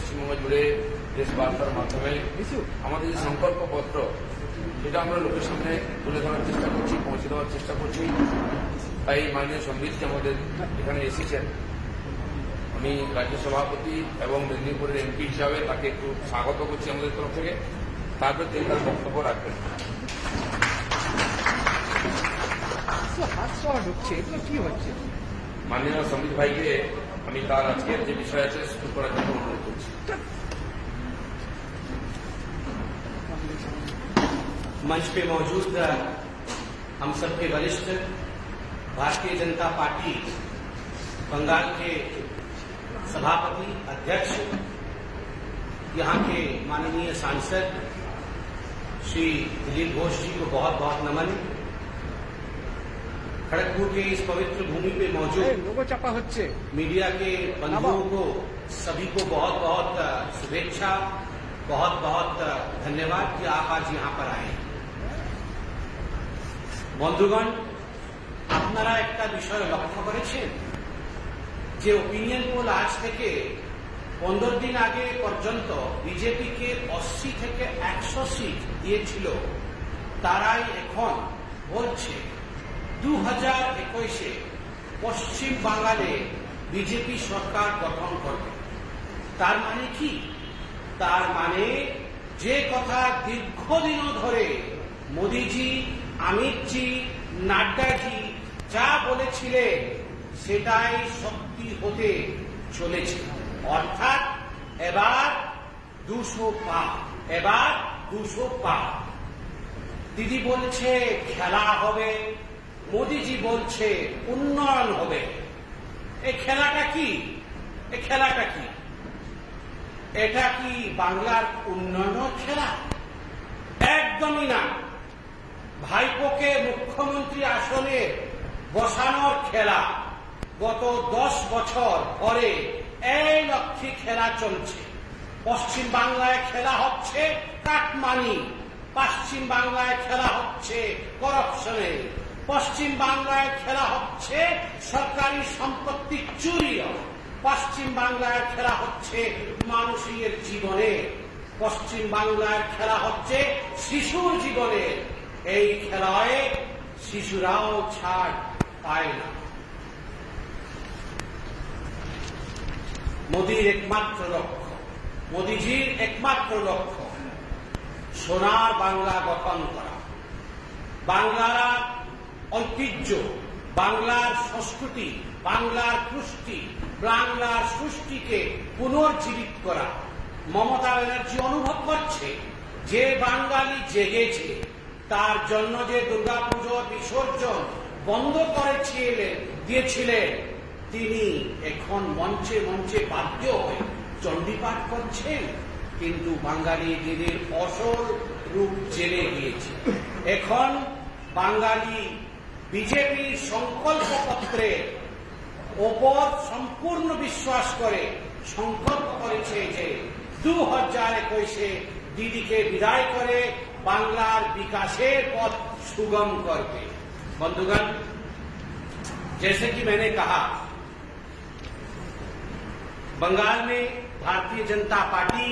পশ্চিমবঙ্গ জুড়ে দেশ বার্তার মাধ্যমে আমাদের যে সংকল্পপত্র সেটা আমরা লোকের সামনে তুলে ধরার চেষ্টা করছি, পৌঁছে দেওয়ার চেষ্টা করছি। তাই মাননীয় সংবিধান আমাদের এখানে এসেছেন, আমি রাজ্য সভাপতি এবং মেদিনীপুরের এমপি হিসাবে তাকে একটু স্বাগত করছি আমাদের তরফ থেকে। তারপর তিনি তার বক্তব্য রাখবেন। মাননীয় সংবিত ভাইকে আমি তার আজকের যে বিষয় আছে শুরু করার জন্য অনুরোধ করছি। मंच पे मौजूद हम सबके वरिष्ठ भारतीय जनता पार्टी बंगाल के सभापति अध्यक्ष, यहाँ के माननीय सांसद श्री दिलीप घोष जी को बहुत बहुत नमन। खड़गपुर के इस पवित्र भूमि पे मौजूद मीडिया के बंधुओं को सभी को बहुत बहुत शुभेच्छा, बहुत बहुत धन्यवाद कि आप आज यहाँ पर आए। বন্ধুগণ, আপনারা একটা বিষয় লক্ষ্য করেছেন যে ওপিনিয়ন পোল আজ থেকে 15 দিন আগে পর্যন্ত বিজেপিকে 80 থেকে 100 সিট দিয়েছিল, তারাই এখন বলছে 2021-এ পশ্চিম বাংলায় বিজেপি সরকার গঠন করবে। তার মানে কি? তার মানে যে কথা দীর্ঘদিন ধরে মোদিজি, অমিতজি, নাড্ডাজি যা বলেছিলেন সেটাই সত্যি হতে চলেছে। অর্থাৎ এবার 200 পার, এবার 200 পার। দিদি বলছে খেলা হবে, মোদিজি বলছে উন্নয়ন হবে। এই খেলাটা কি? এই খেলাটা কি? এটা কি বাংলার উন্নয়নের খেলা? একদমই না। ভাইপোকে মুখ্যমন্ত্রী আসনে বসানোর খেলা। গত 10 বছর পরে এই লক্ষ্যে খেলা চলছে। পশ্চিম বাংলায় খেলা হচ্ছে কাটমানি, পশ্চিম বাংলায় খেলা হচ্ছে করাপশনে, পশ্চিম বাংলায় খেলা হচ্ছে সরকারি সম্পত্তি চুরি, পশ্চিম বাংলায় খেলা হচ্ছে মানুষের জীবনে, পশ্চিম বাংলায় খেলা হচ্ছে শিশুর জীবনে। এই খেলায় শিশুরাও ছাড় পায় না। মোদির একমাত্র লক্ষ্য, মোদিজির একমাত্র লক্ষ্য সোনার বাংলা গঠন করা, বাংলার ঐতিহ্য, বাংলার সংস্কৃতি, বাংলার কৃষ্টি, বাংলার সৃষ্টিকে পুনর্জীবিত করা। মমতা ব্যানার্জি অনুভব করছে যে বাঙালি জেগেছে, তার জন্য যে দুর্গাপুজোর বিসর্জন বন্ধ দিয়েছিলেন, তিনি এখন মঞ্চে মঞ্চে বাধ্য হয়ে চণ্ডীপাঠ করছেন। কিন্তু বাঙালি দিদির অসল রূপ জেনে গিয়েছে। এখন বাঙালি বিজেপির সংকল্পপত্রের ওপর সম্পূর্ণ বিশ্বাস করে সংকল্প করেছে যে 2021-এ দিদিকে বিদায় করে বাংলার বিকাশের পথ सुगम करके। बंधुगण, जैसे कि मैंने कहा, बंगाल में भारतीय जनता पार्टी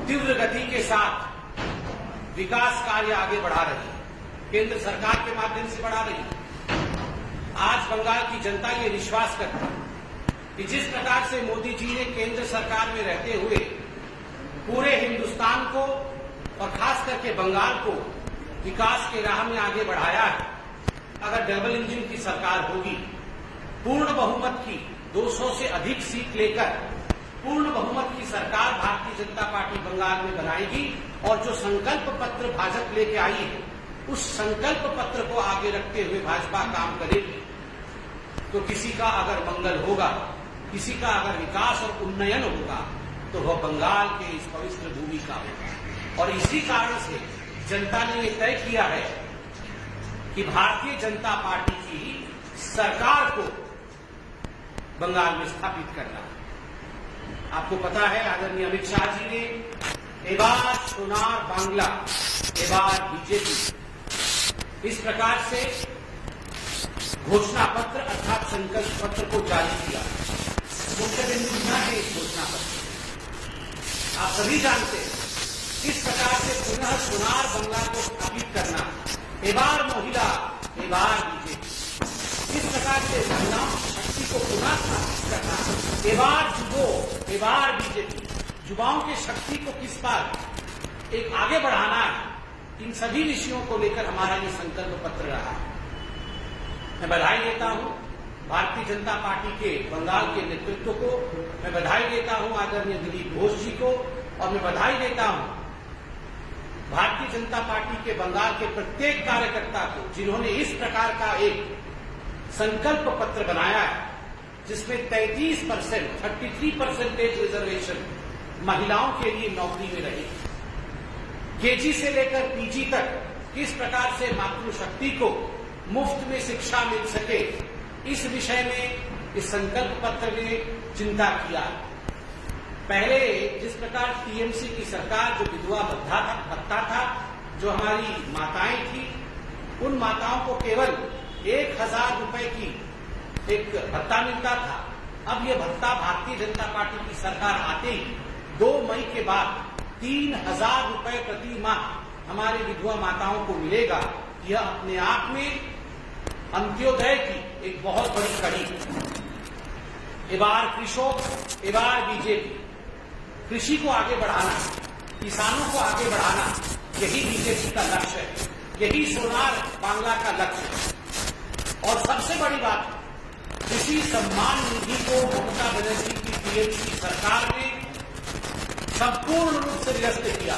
तीव्र गति के साथ विकास कार्य आगे बढ़ा रही है, केंद्र सरकार के माध्यम से बढ़ा रही है। आज बंगाल की जनता ये विश्वास करती है कि जिस प्रकार से मोदी जी ने केंद्र सरकार में रहते हुए पूरे हिंदुस्तान को और खास करके बंगाल को विकास के राह में आगे बढ़ाया है, अगर डबल इंजन की सरकार होगी, पूर्ण बहुमत की 200 से अधिक सीट लेकर पूर्ण बहुमत की सरकार भारतीय जनता पार्टी बंगाल में बनाएगी और जो संकल्प पत्र भाजपा लेके आई है, उस संकल्प पत्र को आगे रखते हुए भाजपा काम करेगी, तो किसी का अगर मंगल होगा, किसी का अगर विकास और उन्नयन होगा, तो वह बंगाल के इस पवित्र भूमि का होगा। और इसी कारण से जनता ने यह तय किया है कि भारतीय जनता पार्टी की सरकार को बंगाल में स्थापित करना है। आपको पता है, आदरणीय अमित शाह जी ने एबार सोनार बांग्ला, एबार बीजेपी, इस प्रकार से घोषणा पत्र अर्थात संकल्प पत्र को जारी किया। मुख्य बिंदु क्या है इस घोषणा पत्र? आप सभी जानते हैं किस प्रकार से पुनः सोनार बंगला को स्थापित करना, एबार महिला एबार बीजेपी, किस प्रकार से महिलाओं की शक्ति को पुनः स्थापित करना, एबार जुबो एबार बीजेपी, युवाओं की शक्ति को किस बार एक आगे बढ़ाना है, इन सभी विषयों को लेकर हमारा ये संकल्प पत्र रहा। मैं बधाई देता हूं भारतीय जनता पार्टी के बंगाल के नेतृत्व को, मैं बधाई देता हूं आदरणीय दिलीप घोष जी को, और मैं बधाई देता हूं भारतीय जनता पार्टी के बंगाल के प्रत्येक कार्यकर्ता को, जिन्होंने इस प्रकार का एक संकल्प पत्र बनाया है जिसमें 33% रिजर्वेशन महिलाओं के लिए नौकरी में रही। केजी से लेकर पीजी तक किस प्रकार से मातृशक्ति को मुफ्त में शिक्षा मिल सके, इस विषय में इस संकल्प पत्र ने चिंता किया। पहले जिस प्रकार टीएमसी की सरकार जो विधवा भत्ता था, जो हमारी माताएं थी, उन माताओं को केवल 1000 रुपए की एक भत्ता मिलता था। अब यह भत्ता भारतीय जनता पार्टी की सरकार आते ही 2 मई के बाद 3000 रुपए प्रति माह हमारे विधवा माताओं को मिलेगा। यह अपने आप में अंत्योदय की एक बहुत बड़ी कड़ी। एबार कृषक, एबार बीजेपी, कृषि को आगे बढ़ाना, किसानों को आगे बढ़ाना, यही बीजेपी का लक्ष्य है, यही सोनार बांग्ला का लक्ष्य है। और सबसे बड़ी बात, कृषि सम्मान निधि को ममता बनर्जी की टीएमसी सरकार ने संपूर्ण रूप से निरस्त किया।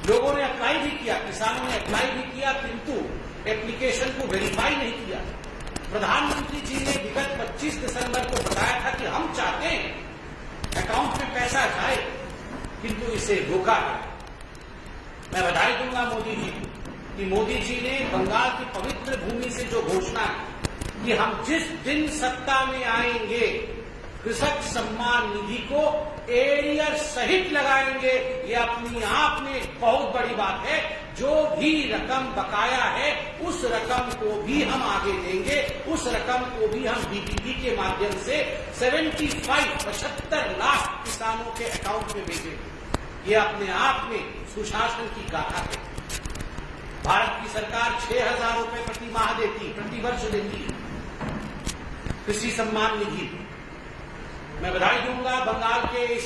लोगों ने अप्लाई भी किया, किसानों ने अप्लाई भी किया, किंतु एप्लीकेशन को वेरीफाई नहीं किया। प्रधानमंत्री जी ने विगत 25 दिसंबर को बताया था कि हम चाहते हैं अकाउंट में पैसा जाए, किंतु इसे रोका गया। मैं बधाई दूंगा मोदी जी को कि मोदी जी ने बंगाल की पवित्र भूमि से जो घोषणा की कि हम जिस दिन सत्ता में आएंगे कृषक सम्मान निधि को एरियर सहित लगाएंगे, ये अपनी आप में बहुत बड़ी बात है। जो भी रकम बकाया है उस रकम को भी हम आगे देंगे, उस रकम को भी हम डीबीटी के माध्यम से 75 लाख किसानों के अकाउंट में भेजेंगे। ये अपने आप में सुशासन की गाथा है। भारत की सरकार 6000 रुपए प्रति माह देती, प्रति वर्ष देती है कृषि सम्मान निधि। मैं बधाई दूंगा बंगाल के इस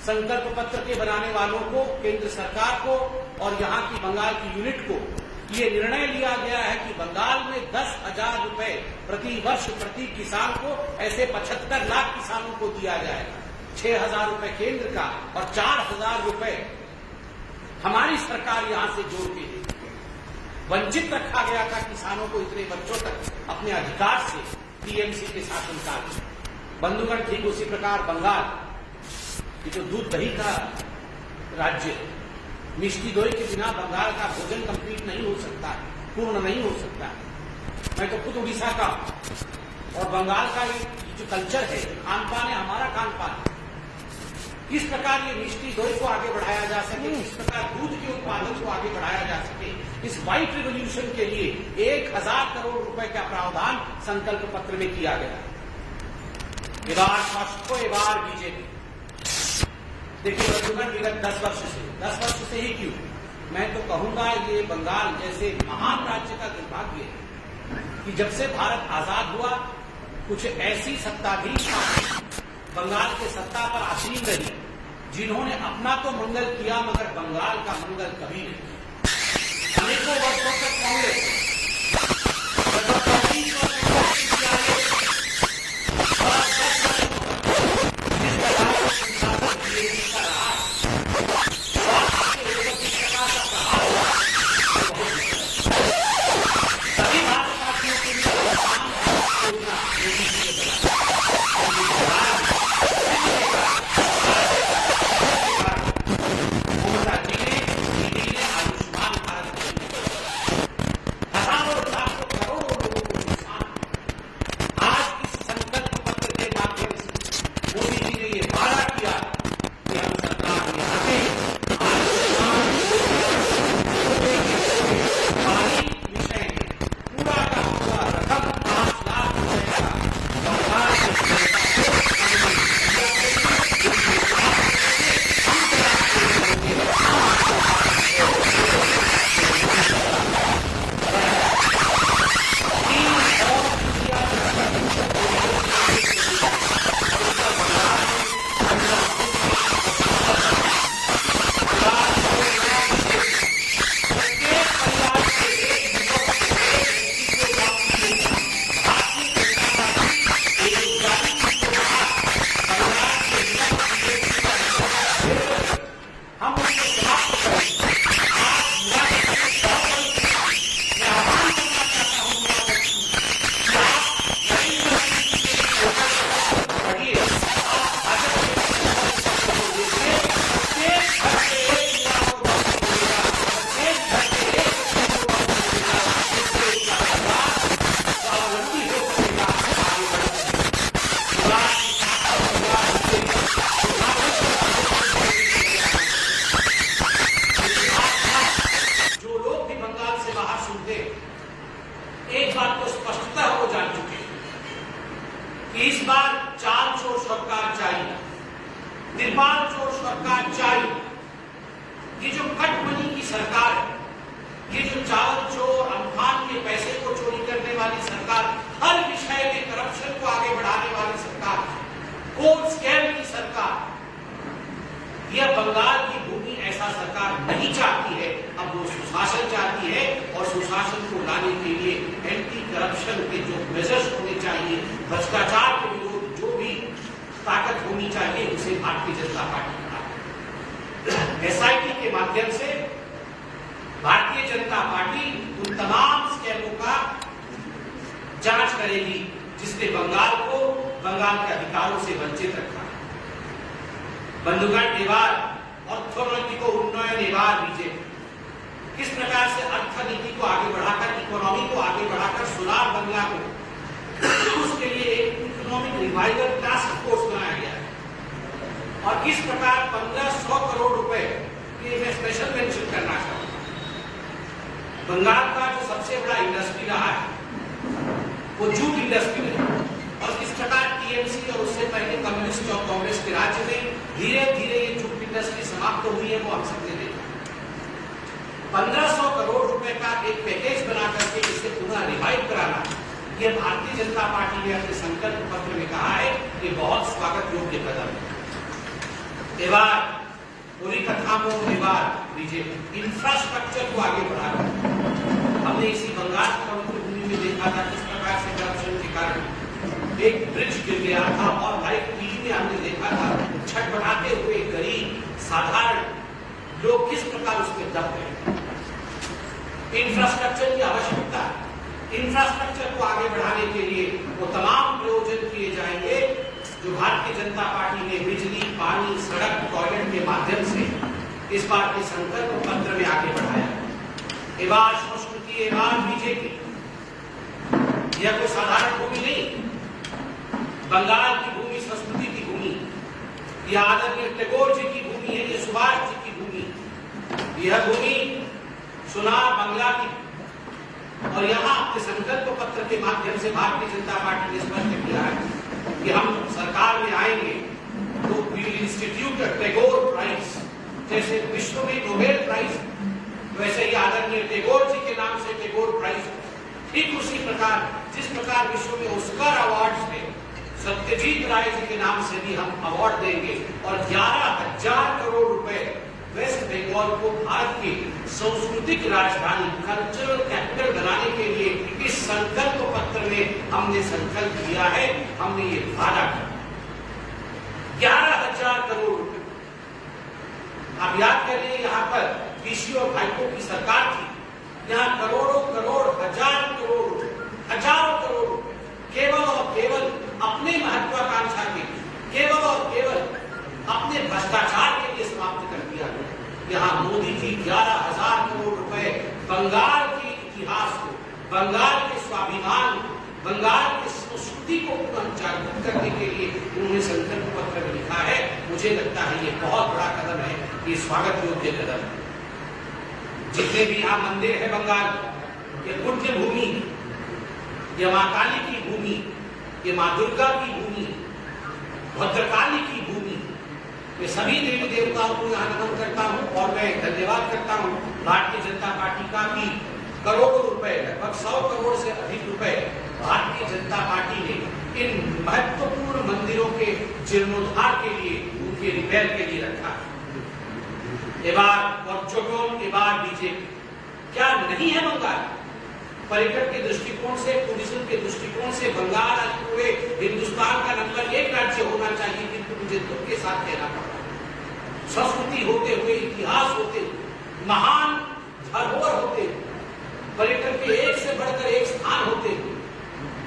संकल्प पत्र के बनाने वालों को, केंद्र सरकार को और यहां की बंगाल की यूनिट को। ये निर्णय लिया गया है कि बंगाल में 10,000 रुपए प्रति वर्ष प्रति किसान को, ऐसे 75 लाख किसानों को दिया जाएगा। 6000 रुपए केंद्र का और 4000 रुपए हमारी सरकार यहां से जोड़ के देगी। वंचित रखा गया था किसानों को इतने वर्षों तक अपने अधिकार से टीएमसी के शासनकाल में। बंधुगण, ठीक उसी प्रकार बंगाल ये जो दूध दही का राज्य, मिष्टी दोई के बिना बंगाल का भोजन कंप्लीट नहीं हो सकता, पूर्ण नहीं हो सकता। मैं तो खुद उड़ीसा का और बंगाल का ये जो कल्चर है, खान पान है, हमारा खान पान, किस प्रकार ये मिष्टी दोई को आगे बढ़ाया जा सके, किस प्रकार दूध के उत्पादन को आगे बढ़ाया जा सके, इस व्हाइट रिवोल्यूशन के लिए 1000 करोड़ रुपए का प्रावधान संकल्प पत्र में किया गया। एबार स्पष्ट को, एबार बीजेपी। देखिए बंधुगण, विगत 10 वर्ष से ही क्यों, मैं तो कहूंगा ये बंगाल जैसे महान राज्य का दुर्भाग्य है कि जब से भारत आजाद हुआ कुछ ऐसी सत्ताधीश बंगाल के सत्ता पर आसीन रही जिन्होंने अपना तो मंगल किया मगर बंगाल का मंगल कभी नहीं किया। अनेकों वर्षों तक कांग्रेस धनपाल चोर सरकार चाहिए, ये जो कटमनी की सरकार है, ये जो चावल चोर अम्फान के पैसे को चोरी करने वाली सरकार, हर विषय में करप्शन को आगे बढ़ाने वाली सरकार, कोर्ट स्कैम की सरकार, यह बंगाल की भूमि ऐसा सरकार नहीं चाहती है। अब वो सुशासन चाहती है और सुशासन को लाने के लिए एंटी करप्शन के जो मेजर्स होने चाहिए, भ्रष्टाचार के विरोध जो भी ताकत होनी चाहिए, उसे भारतीय जनता पार्टी एसआईटी के माध्यम से भारतीय जनता पार्टी उन तमाम स्कैमों का जांच करेगी जिसने बंगाल को बंगाल के अधिकारों से वंचित रखा। बंधुगण, एबार अर्थनीति को उन्नयन एबार बीजेपी किस प्रकार से अर्थनीति को आगे बढ़ाकर, इकोनॉमी को आगे बढ़ाकर सोनार बंगला को, उसके लिए एक इकोनॉमिक रिवाइवल टास्क फोर्स बनाया गया है और किस प्रकार 1500 करोड़ रुपए की मैं स्पेशल मेंशन करना चाहूंगा। बंगाल का जो सबसे बड़ा इंडस्ट्री रहा है वो जूट इंडस्ट्री है और किस प्रकार टीएमसी और उससे पहले कम्युनिस्ट और कांग्रेस के राज्य में धीरे धीरे ये जूट इंडस्ट्री समाप्त हुई है, वो हम सबने देखा। 1500 करोड़ रुपए का एक पैकेज बना करके इसे पुनः रिवाइव कराना, ये भारतीय जनता पार्टी ने अपने संकल्प पत्र में कहा है कि बहुत स्वागत योग्य कदम है। एबार पूरी कथा में एबार बीजेपी इंफ्रास्ट्रक्चर को आगे बढ़ा रहा है। हमने इसी बंगाल की पवित्र भूमि में देखा था किस प्रकार से करप्शन के कारण एक ब्रिज गिर गया था और लाइव टीवी में हमने देखा था छटपटाते हुए गरीब साधारण लोग किस प्रकार उसमें दब गए। इंफ्रास्ट्रक्चर की आवश्यकता है। इंफ्रास्ट्रक्चर को आगे बढ़ाने के लिए वो तमाम प्रयोजन किए जाएंगे जो भारतीय जनता पार्टी ने बिजली, पानी, सड़क, टॉयलेट के माध्यम से इस बार के संकल्प पत्र में आगे बढ़ाया। एबार संस्कृति, एबार बीजेपी, यह कोई साधारण भूमि नहीं, बंगाल की भूमि संस्कृति की भूमि, यह आदरणीय टैगोर जी की भूमि है, यह सुभाष जी की भूमि, यह भूमि सोनार बंगला की। और यहाँ अपने संकल्प पत्र के माध्यम से भारतीय जनता पार्टी ने स्पष्ट किया है कि हम सरकार में आएंगे तो we will institute Tagore prize, जैसे विश्व में नोबेल प्राइज वैसे ही आदरणीय टैगोर जी के नाम से टैगोर प्राइज, ठीक उसी प्रकार जिस प्रकार विश्व में ऑस्कर अवार्ड्स में सत्यजीत राय जी के नाम से भी हम अवार्ड देंगे और 11,000 करोड़ रुपए वेस्ट बंगाल को भारत की सांस्कृतिक राजधानी, कल्चरल कैपिटल बनाने के लिए इस संकल्प पत्र में हमने संकल्प किया है, हमने ये वादा किया। 11,000 करोड़ रुपए। आप याद करिए, यहाँ पर पीसी और भाइपों की सरकार थी, यहाँ करोड़ों करोड़, हजारों करोड़ रुपए केवल और केवल अपने महत्वाकांक्षा के लिए, केवल और केवल अपने भ्रष्टाचार के लिए समाप्त कर दिया गया। यहाँ मोदी जी 11,000 करोड़ रुपए बंगाल के इतिहास को, बंगाल के स्वाभिमान, बंगाल की संस्कृति को पुनः जागृत करने के लिए उन्होंने संकल्प पत्र में लिखा है। मुझे लगता है ये बहुत बड़ा कदम है, ये स्वागत योग्य कदम है। जितने भी यहाँ मंदिर है बंगाल, ये पुण्य भूमि, ये माँ काली की भूमि, ये माँ दुर्गा की भूमि, भद्रकाली की भूमि, मैं सभी देवी देवताओं को यहाँ नमन करता हूँ और मैं धन्यवाद करता हूँ भारतीय जनता पार्टी का भी करोड़ों रुपए, लगभग 100 करोड़ से अधिक रुपए भारतीय जनता पार्टी ने इन महत्वपूर्ण मंदिरों के जीर्णोद्धार के लिए, उनके रिपेयर के लिए रखा। एबार पर्यटन, एबार बीजेपी क्या नहीं है बंगाल? पर्यटन के दृष्टिकोण से, टूरिज्म के दृष्टिकोण से बंगाल आज पूरे हिंदुस्तान का नंबर 1 राज्य होना चाहिए, किंतु मुझे दुख के साथ कहना पड़ा संस्कृति होते हुए, इतिहास होते हुए, महान धरोहर होते हुए, पर्यटन के एक से बढ़कर एक स्थान होते हुए,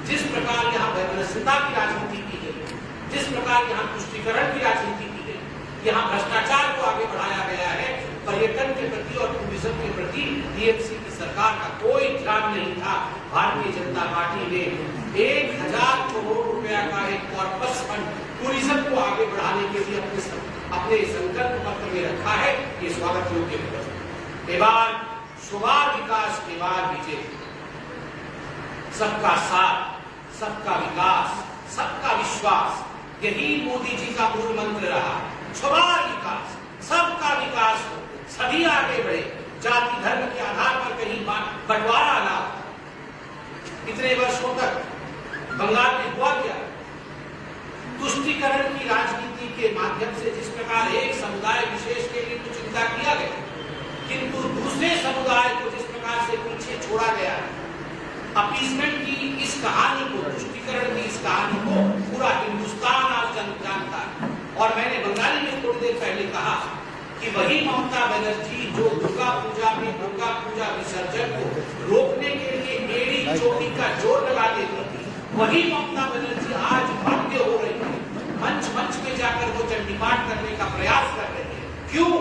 जिस प्रकार यहाँ वैमनस्यता की राजनीति की गई, जिस प्रकार यहाँ तुष्टीकरण की राजनीति की गई, यहाँ भ्रष्टाचार को आगे बढ़ाया गया है, पर्यटन के प्रति और टूरिज्म के प्रति टीएमसी की सरकार का कोई ध्यान नहीं था। भारतीय जनता पार्टी ने 1,000 करोड़ रुपया का एक कॉर्पस फंड टूरिज्म को आगे बढ़ाने के लिए अपने संकल्प पत्र में रखा है। ये स्वागत योग्य है। एबार सुबार विकास, एबार बीजेपी, सबका साथ, सबका विकास, सबका विश्वास, यही मोदी जी का मूल मंत्र रहा। सवार विकास, सबका विकास हो, सभी आगे बढ़े, जाति धर्म के आधार पर कहीं बंटवारा ना हो। इतने वर्षों तक बंगाल में हुआ क्या? तुष्टीकरण की राजनीति के माध्यम से जिस प्रकार एक समुदाय विशेष के लिए तो चिंता किया गया, किंतु दूसरे समुदाय को जिस प्रकार से पीछे छोड़ा गया, अपीसमेंट की इस कहानी को, तुष्टीकरण की इस कहानी को पूरा हिंदुस्तान आज जानता है। और मैंने बंगाली में थोड़ी देर पहले कहा कि वही ममता बनर्जी जो दुर्गा पूजा में दुर्गा पूजा विसर्जन को रोकने के लिए एड़ी चोटी का जोर लगा देती थी, वही ममता बनर्जी आज बाध्य हो रही है, मंच में जाकर वो चंडीपाठ करने का प्रयास कर रही है। क्यों?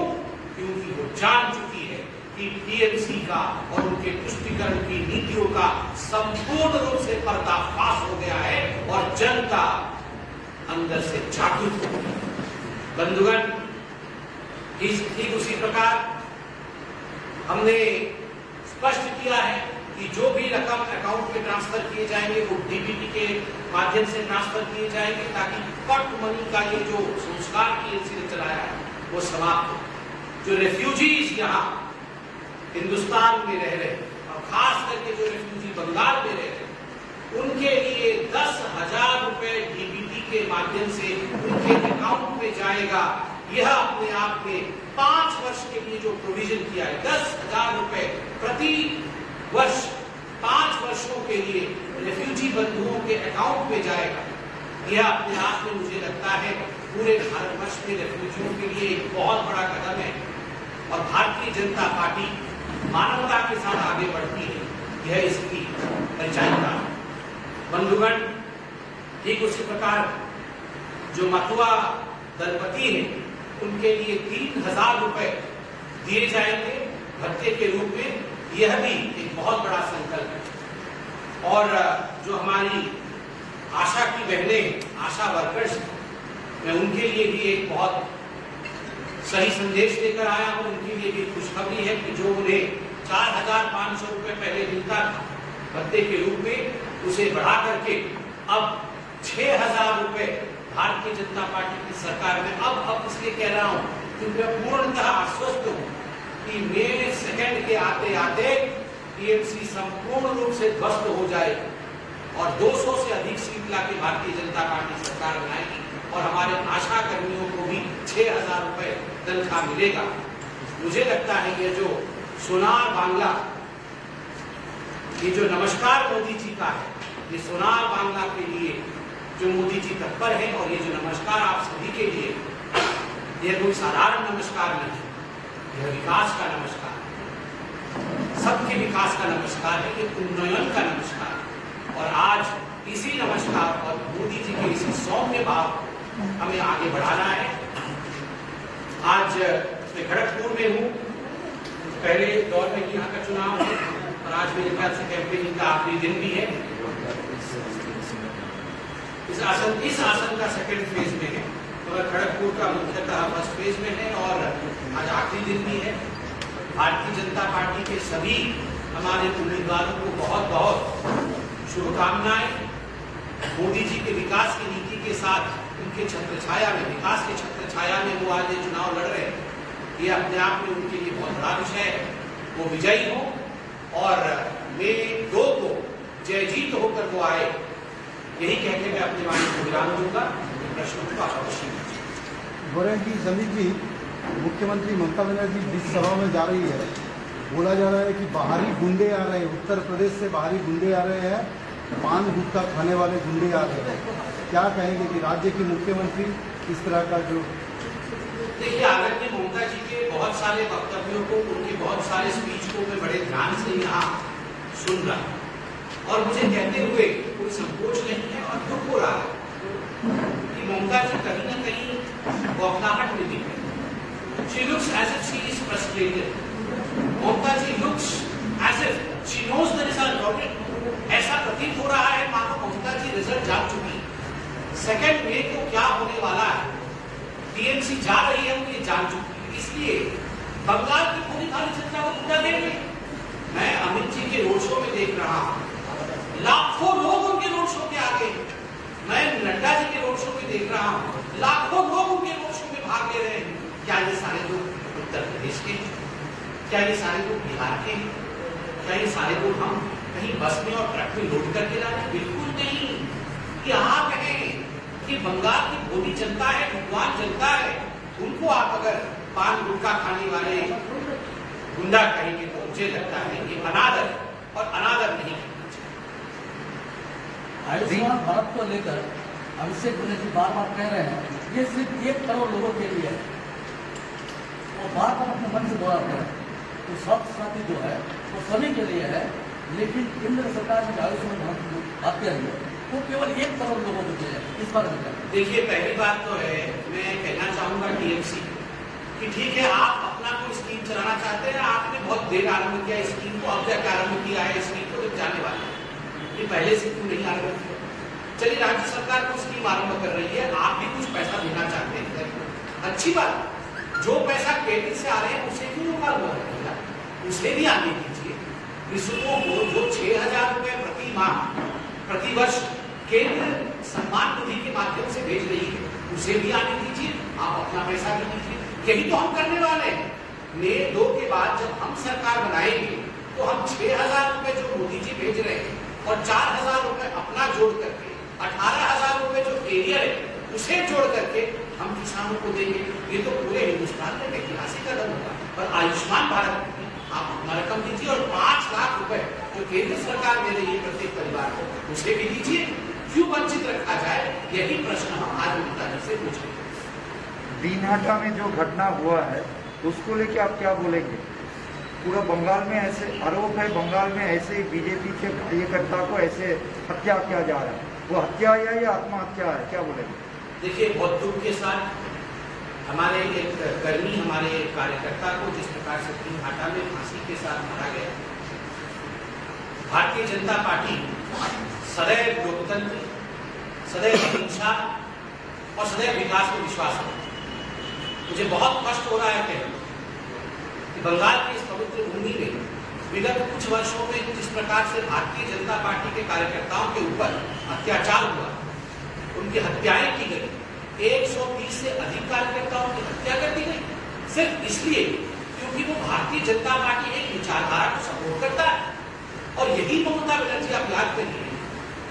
क्योंकि वो जान चुकी है कि टीएमसी का और उनके तुष्टीकरण की नीतियों का संपूर्ण रूप से पर्दाफाश हो गया है और जनता अंदर से जागरूक हो गई। बंधुगण, ठीक उसी प्रकार हमने स्पष्ट किया है कि जो भी रकम अकाउंट में ट्रांसफर किए जाएंगे वो डीबीटी के माध्यम से ट्रांसफर किए जाएंगे, ताकि कट मनी का ये जो संस्कार टीएमसी ने चलाया है वो समाप्त हो। जो रेफ्यूजीज यहाँ हिंदुस्तान में रह रहे और खास करके जो रेफ्यूजी बंगाल में रह रहे, उनके लिए 10,000 रुपए डीबीटी के माध्यम से उनके अकाउंट में जाएगा। यह अपने आप में 5 वर्ष के लिए जो प्रोविजन किया है, 10,000 रुपए प्रति वर्ष 5 वर्षों के लिए रेफ्यूजी बंधुओं के अकाउंट में जाएगा। यह अपने आप में मुझे लगता है पूरे भारतवर्ष में रेफ्यूजियों के लिए एक बहुत बड़ा कदम है और भारतीय जनता पार्टी मानवता के साथ आगे बढ़ती है, यह इसकी परिचायिका। बंधुगण, ठीक उसी प्रकार जो मथुआ दंपति है उनके लिए 3,000 रुपए दिए जाएंगे भत्ते के रूप में, यह भी एक बहुत बड़ा संकल्प है। और जो हमारी आशा की बहनें, आशा वर्कर्स, मैं उनके लिए भी एक बहुत सही संदेश लेकर आया हूं। उनके लिए भी खुशखबरी है कि जो उन्हें 4,500 रुपए पहले मिलता था भत्ते के रूप में, उसे बढ़ा करके अब 6,000 रुपए भारतीय जनता पार्टी की सरकार में अब इसलिए कह रहा हूं क्योंकि मैं पूर्णतः आश्वस्त हूं कि मई 2 के आते आते टीएमसी संपूर्ण रूप से ध्वस्त हो जाए और 200 से अधिक सीट लाके भारतीय जनता पार्टी सरकार बनाएगी और हमारे आशा कर्मियों को भी 6,000 रुपए तनख्वाह मिलेगा। मुझे लगता है ये जो सोनार बांग्ला, ये जो नमस्कार मोदी जी का है, ये सोनार बांग्ला के लिए जो मोदी जी तत्पर है, और ये जो नमस्कार आप सभी के लिए, यह कोई साधारण नमस्कार नहीं, यह विकास का नमस्कार है, सबके विकास का नमस्कार है, ये उन्नयन का नमस्कार है। और आज इसी नमस्कार और मोदी जी के इसी सौम्य भाव हमें आगे बढ़ाना है। आज मैं खड़गपुर में हूँ, पहले दौर में यहाँ का चुनाव है और आज मेरे ख्याल से कैंपेनिंग का आखिरी दिन भी है। इस आसन का सेकंड फेज में है, मगर खड़गपुर का मुख्यतः फर्स्ट फेज में है और आज आखिरी दिन भी है। भारतीय जनता पार्टी के सभी हमारे उम्मीदवारों को बहुत बहुत शुभकामनाएं। मोदी जी के विकास की नीति के साथ उनके छत्रछाया में, विकास के छत्रछाया में वो आज ये चुनाव लड़ रहे हैं, ये अपने आप में उनके लिए बहुत बड़ा विषय है। वो विजयी हो और मई 2 को जय जीत होकर वो आए, यही कहकर मैं अपनी वाणी को विराम दूंगा। प्रश्नों का अवश्य गोरेन जी, समीप जी, मुख्यमंत्री ममता बनर्जी जिस सभा में जा रही है, बोला जा रहा है कि बाहरी गुंडे आ रहे हैं, उत्तर प्रदेश से बाहरी गुंडे आ रहे हैं, पान गुटखा खाने वाले गुंडे आ रहे हैं। क्या कहेंगे कि राज्य की मुख्यमंत्री इस तरह का जो, देखिए, आदरणीय ममता जी के बहुत सारे वक्तव्यों को, उनके बहुत सारे स्पीच को मैं बड़े ध्यान से यहाँ सुन रहा और मुझे कहते हुए कोई संकोच नहीं है और दुख हो रहा है कि ममता जी कहीं न कहीं बौखलाहट में दिख रही। She looks as if she is frustrated. Mamata ji looks as if she knows the result already. ऐसा प्रतीत हो रहा है मानो ममता जी रिजल्ट जान चुकी। 2 मई को क्या होने वाला है, टीएमसी जा रही है, वो ये जान चुकी है। इसलिए बंगाल की पूरी खाली जनता को पूरा देंगे। मैं अमित जी के रोड शो में देख रहा हूँ, लाखों लोग उनके रोड शो के आगे। मैं नड्डा जी के रोड शो में देख रहा हूँ, लाखों लोग उनके रोड शो में भाग ले रहे हैं। क्या ये सारे लोग बिहार के हैं? क्या ये सारे लोग हम कहीं बस में और ट्रक में लोड करके ला रहे हैं? बिल्कुल नहीं। कि आप कहें कि बंगाल की भोली जनता है, विद्वान जनता है, उनको आप अगर पान गुटखा खाने वाले गुंडा कहेंगे तो मुझे लगता है ये अनादर और अनादर नहीं करना चाहिए। आयुष्मान भारत को लेकर अभिषेक बनर्जी बार बार कह रहे हैं ये सिर्फ 1 करोड़ लोगों के लिए है, वो बार बार अपने मन से दोहराते हैं। तो स्वास्थ्य साथी जो है वो सभी के लिए है, लेकिन केंद्र सरकार ने आयुष्मान भारत बात किया है वो केवल 1 करोड़ लोगों के लिए है। इस बारे में देखिए, पहली बात तो है, मैं कहना चाहूंगा टीएमसी कि ठीक है, आप अपना कोई स्कीम चलाना चाहते हैं, आपने बहुत देर आरंभ किया स्कीम को, अब तक आरंभ किया है स्कीम को, जब जाने वाले ये पहले से क्यों नहीं आरंभ किया? चलिए, राज्य सरकार को स्कीम आरंभ कर रही है, आप भी कुछ पैसा देना चाहते हैं, अच्छी बात। जो पैसा केंद्र से आ रहे हैं उसे क्यों रोका हुआ है? उसे भी आने दीजिए। कृषकों को जो 6,000 रुपए प्रति माह प्रति वर्ष केंद्र सम्मान निधि के माध्यम से भेज रही है, उसे भी आने दीजिए, आप अपना पैसा भी दीजिए। यही तो हम करने वाले हैं। May 2 के बाद जब हम सरकार बनाएंगे तो हम 6,000 रुपए जो मोदी जी भेज रहे हैं और 4,000 रुपए अपना जोड़ करके 18,000 रुपए जो एरियर है उसे जोड़ करके हम किसानों को देंगे। ये तो पूरे हिंदुस्तान में ऐतिहासिक कदम होगा। और आयुष्मान भारत आप अपना रकम दीजिए और 5 लाख रुपए जो केंद्र सरकार दे रही है प्रत्येक परिवार को, उसे भी दीजिए। क्यों वंचित रखा जाए? यही प्रश्न हम आज ममता जी से पूछेंगे। दीनहाटा में जो घटना हुआ है उसको लेके आप क्या बोलेंगे? पूरा बंगाल में ऐसे आरोप है, बंगाल में ऐसे बीजेपी के कार्यकर्ता को ऐसे हत्या किया जा रहा है, वो हत्या है या आत्महत्या है, क्या बोलेंगे? देखिए, बहुत दुख के साथ हमारे एक कर्मी, हमारे कार्यकर्ता को जिस प्रकार से दीनहाटा में फांसी के साथ मारा गया। भारतीय जनता पार्टी सदैव लोकतंत्र, सदैव अहिंसा और सदैव विकास में विश्वास करती है। मुझे बहुत कष्ट हो रहा है कि बंगाल की इस पवित्र भूमि में विगत कुछ वर्षों में जिस प्रकार से भारतीय जनता पार्टी के कार्यकर्ताओं के ऊपर अत्याचार हुआ, उनकी हत्याएं की गई, 130 से अधिक कार्यकर्ताओं की हत्या कर दी गई, सिर्फ इसलिए क्योंकि वो भारतीय जनता पार्टी एक विचारधारा को सपोर्ट करता है। और यही ममता बनर्जी, आप याद करिए,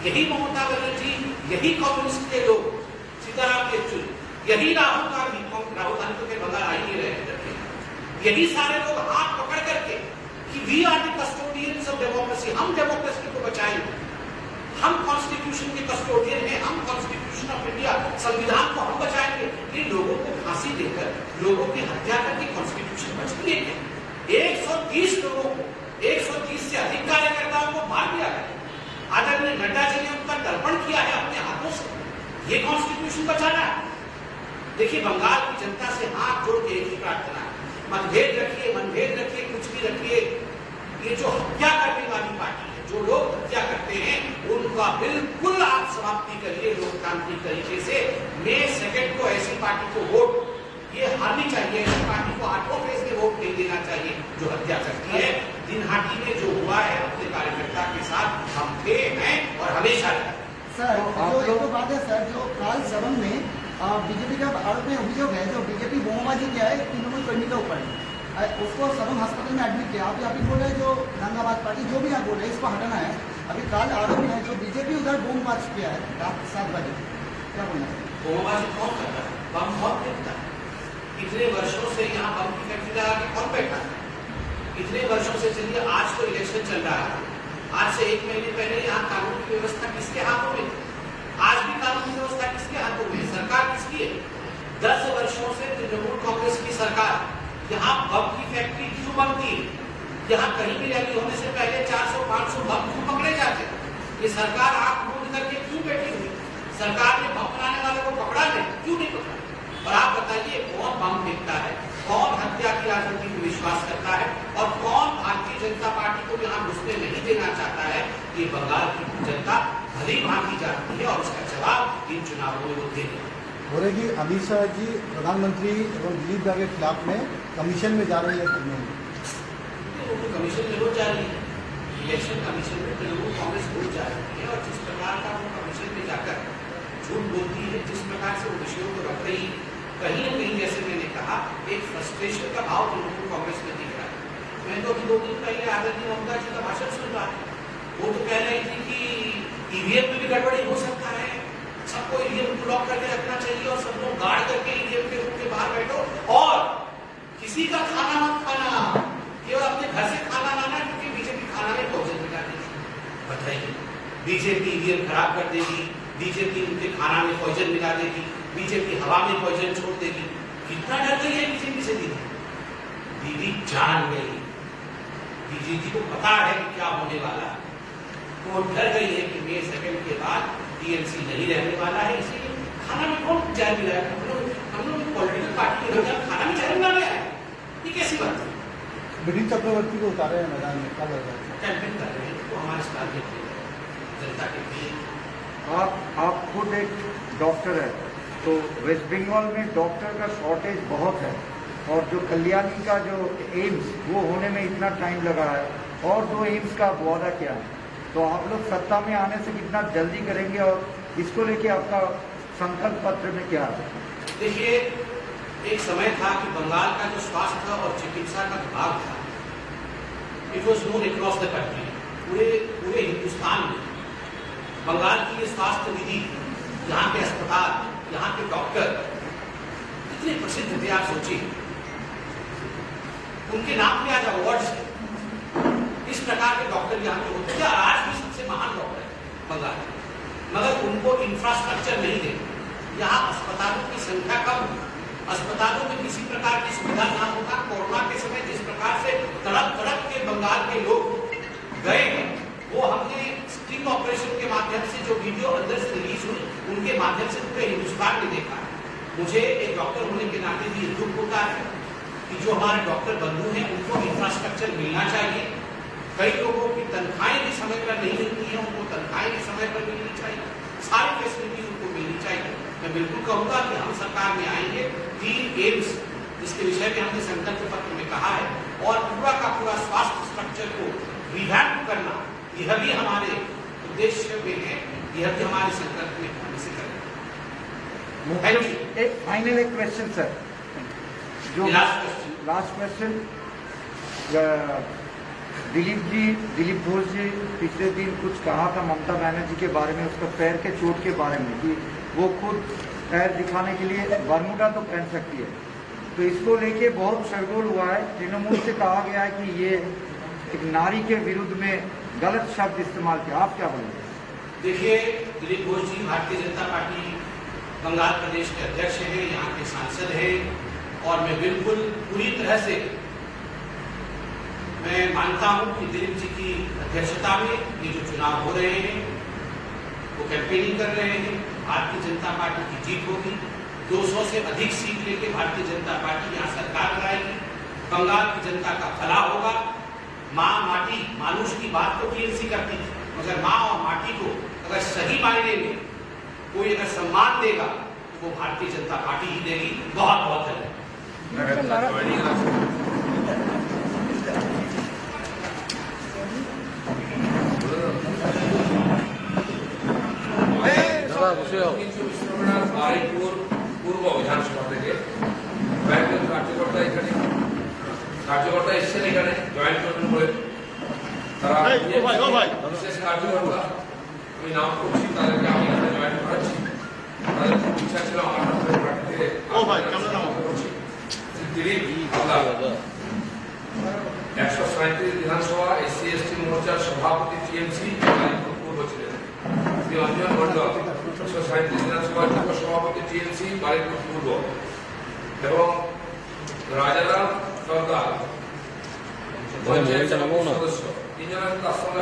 यही ममता बनर्जी, यही कम्युनिस्ट के लोग, सीताराम येचुरी, यही राहुल गांधी तो के बंगाल आ ही नहीं रहे थे, यही सारे लोग हाथ पकड़ करके कि we are the custodians of democracy, हम डेमोक्रेसी को बचाएंगे, हम कॉन्स्टिट्यूशन के कस्टोडियन हैं, हम कॉन्स्टिट्यूशन ऑफ इंडिया, संविधान को हम बचाएंगे। ये लोगों को फांसी देकर, लोगों की हत्या करके कॉन्स्टिट्यूशन बचती है। 130 लोगों को, 130 से अधिक कार्यकर्ताओं को मार दिया गया। आदरणीय नड्डा जी ने उनका तर्पण किया है अपने हाथों से। ये कॉन्स्टिट्यूशन बचाना है। देखिए, बंगाल की जनता से हाथ जोड़ के एक ही प्रार्थना है, मतभेद रखिए, मनभेद रखिए, कुछ भी रखिए, ये जो हत्या करने वाली पार्टी है, जो लोग हत्या करते हैं, उनका बिल्कुल आप समाप्ति करिए लोकतांत्रिक तरीके से। May 2 को ऐसी पार्टी को वोट, ये हारनी चाहिए, ऐसी पार्टी को 8 फेज में वोट नहीं देना चाहिए जो हत्या करती है। दिनहाटी में जो हुआ है अपने कार्यकर्ता के साथ, हम थे, हैं और हमेशा रहेंगे। सर, जो एक बात है सर, जो काल सदन में बीजेपी का आरोप में अभियोग है, जो बीजेपी बोमाबाजी किया है तृणमूल कर्मी के ऊपर, उसको सदन अस्पताल में एडमिट किया। अभी बोल रहे जो औरंगाबाद पार्टी जो भी आप बोल रहे हैं, इसको हटाना है। अभी काल आरोप है जो बीजेपी उधर बम मार्च किया है रात 7 बजे, क्या बोलना है? बोमाबाजी कौन करता है? बम कौन फेंकता है? इतने वर्षों से यहाँ बम की फैक्ट्री लगा के कौन बैठा है? इतने वर्षों से, चलिए आज तो इलेक्शन चल रहा है, आज से 1 महीने पहले यहाँ कानून की व्यवस्था किसके हाथों में? आज भी कानून व्यवस्था किसके हाथों में? सरकार किसकी है? 10 वर्षों से तृणमूल कांग्रेस की सरकार यहाँ बम की फैक्ट्री क्यों बनती है? यहाँ कहीं भी रैली होने से पहले 400-500 बम क्यों पकड़े जाते? ये सरकार आंख मूंद करके क्यों बैठी हुई? सरकार ने बम बनाने वाले को पकड़ा नहीं, क्यों नहीं पकड़ा? और आप बताइए, कौन बम फेंकता है? कौन हत्या की राजनीति में विश्वास करता है? और कौन भारतीय जनता पार्टी को यहाँ घुसने नहीं देना चाहता है? ये बंगाल की जनता भली भांति जानती है और उसका जवाब इन चुनावों में वो देंगे। बोलेगी अमित शाह जी प्रधानमंत्री एवं दिलीप दा के खिलाफ में कमीशन में जा रही है तृणमूल कमीशन में रोज जा रही है, इलेक्शन कमीशन में तृणमूल कांग्रेस रोज जा रही है। और जिस प्रकार का वो कमीशन में जाकर झूठ बोलती है, जिस प्रकार से वो विषयों को रख रही, कहीं न कहीं जैसे मैंने कहा, एक फ्रस्ट्रेशन का भाव तृणमूल कांग्रेस में दिख रहा है। मैं तो अभी 2 दिन पहले आदरणीय ममता जी का भाषण सुन रहा था। वो तो कह रही थी कि ईवीएम में भी गड़बड़ी हो सकता है, सबको ईवीएम को लॉक करके रखना चाहिए और सब लोग गार्ड करके ईवीएम के रूम के बाहर बैठो और किसी का खाना मत खाना, केवल अपने घर से खाना लाना, क्योंकि बीजेपी खाना में पॉइजन मिला देगी। बताइए, बीजेपी ईवीएम खराब कर देगी, बीजेपी उनके खाना में पॉइजन मिला देगी, बीजेपी हवा में पॉइजन छोड़ देगी। कितना डर गई है बीजेपी से दीदी? दीदी जान गई, बीजेपी को पता है कि क्या होने वाला है। वो डर गई है कि May 2 के बाद टीएमसी नहीं रहने वाला है, इसलिए खाना में कौन जहर मिलाया? हम लोग पॉलिटिकल पार्टी के लोग खाना में जहर मिला गया है, ये कैसी बात है? बिपिन चक्रवर्ती को उतारे हैं मैदान में, क्या लग रहा है? कैंपेन कर रहे हैं तो हमारे टारगेट जनता के लिए। आप खुद एक डॉक्टर है, तो वेस्ट बंगाल में डॉक्टर का शॉर्टेज बहुत है और जो कल्याणी का जो एम्स वो होने में इतना टाइम लगा है और 2 एम्स का वादा क्या है, तो आप लोग सत्ता में आने से कितना जल्दी करेंगे और इसको लेके आपका संकल्प पत्र में क्या है? देखिए, एक समय था कि बंगाल का जो स्वास्थ्य और चिकित्सा का विभाग था, it was known across the country, पूरे हिंदुस्तान में बंगाल की ये स्वास्थ्य विधि, यहाँ के अस्पताल, यहाँ के डॉक्टर इतने प्रसिद्ध थे, आप सोचिए उनके नाम पे आज अवार्ड है। इस प्रकार के डॉक्टर यहाँ पे होते थे, आज भी सबसे महान डॉक्टर है बंगाल, मगर उनको इंफ्रास्ट्रक्चर नहीं देते। यहाँ अस्पतालों की संख्या कम, अस्पतालों में किसी प्रकार की सुविधा ना होता। कोरोना के समय जिस प्रकार से तड़प तड़प के बंगाल के लोग गए हैं, वो हमने स्टिंग ऑपरेशन के माध्यम से जो वीडियो अंदर से रिलीज हुई, उनके माध्यम से पूरे हिंदुस्तान में देखा है। मुझे एक डॉक्टर होने के नाते भी दुख होता है कि जो हमारे डॉक्टर बंधु हैं उनको इंफ्रास्ट्रक्चर मिलना चाहिए। कई लोगों की तनख्वाहें भी समय पर नहीं मिलती हैं, उनको तनख्वाहें भी समय पर मिलनी चाहिए, सारी फैसिलिटी उनको मिलनी चाहिए। मैं बिल्कुल कहूँगा कि हम सरकार में आएंगे, 3 एम्स जिसके विषय में हमने संकल्प पत्र में कहा है, और पूरा का पूरा स्वास्थ्य स्ट्रक्चर को रिवैम्प करना, यह भी हमारे उद्देश्य में है, यह भी हमारे संकल्प में हम इसे करेंगे। एक फाइनल एक क्वेश्चन सर, जो लास्ट क्वेश्चन, दिलीप घोष जी पिछले दिन कुछ कहा था ममता बनर्जी के बारे में, उसका पैर के चोट के बारे में, कि वो खुद पैर दिखाने के लिए बरमूडा तो पहन सकती है, तो इसको लेके बहुत शोरगुल हुआ है। तृणमूल से कहा गया है कि ये एक नारी के विरुद्ध में गलत शब्द इस्तेमाल किया, आप क्या बोलेंगे? देखिए, दिलीप घोष जी भारतीय जनता पार्टी बंगाल प्रदेश के अध्यक्ष हैं, यहाँ के सांसद हैं, और मैं बिल्कुल पूरी तरह से मैं मानता हूं कि दिलीप जी की अध्यक्षता में ये जो चुनाव हो रहे हैं, वो कैंपेनिंग कर रहे हैं, भारतीय जनता पार्टी की जीत होगी। 200 से अधिक सीट लेके भारतीय जनता पार्टी यहाँ सरकार बनाएगी, बंगाल की जनता का भला होगा। माँ माटी मानुष की बात तो टीएमसी करती थी, मगर माँ और माटी को अगर सही मायने में कोई अगर सम्मान देगा तो वो भारतीय जनता पार्टी ही देगी। बहुत बहुत धन्यवाद। পূর্ব বিধানসভা থেকে কয়েকজন কার্যকর্তা এসেছেন এখানে জয়েন করবেন বলে, তারা বিশেষ কার্যকর্তা, আমি নাম করছি, তাদেরকে আমি এখানে জয়েন করাচ্ছি। তাদের খুব ইচ্ছা ছিল আমার পার্টিতে করছি। দিলীপ হালদার 137 বিধানসভা SC/ST মোর্চার সভাপতি টিএমসি পূর্ব ছিলেন। শ্রী অঞ্জন মন্ডল 137 বিধানসভার সভাপতি টিএমসি বারিকপুর পূর্ব, এবং রাজারাম সরকার সদস্য। 3 জনের তার সঙ্গে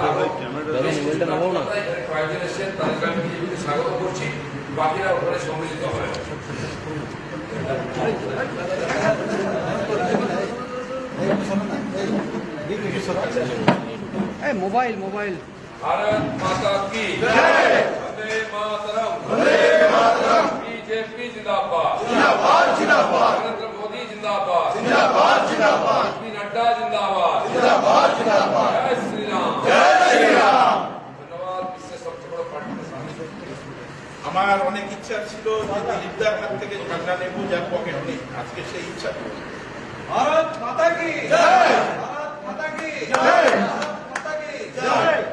কয়েকজন এসেছেন, তাদেরকে আমি বিজেপিকে স্বাগত করছি। বাকিরা ওখানে সম্মিলিত হবে। मोबाइल भारत माता की जय, वंदे मातरम, बीजेपी जिंदाबाद, नरेंद्र मोदी जिंदाबाद, पी नड्डा जिंदाबाद, जय श्री राम। धन्यवाद। इससे सबसे बड़ा पार्टी के सामने আমার অনেক ইচ্ছা ছিল যে দিলীপদার হাত থেকে ঝান্ডা নেবো, যার পকেট নেই, আজকে সেই ইচ্ছা। भारत माता की जय। माता की जय। भारत माता की जय।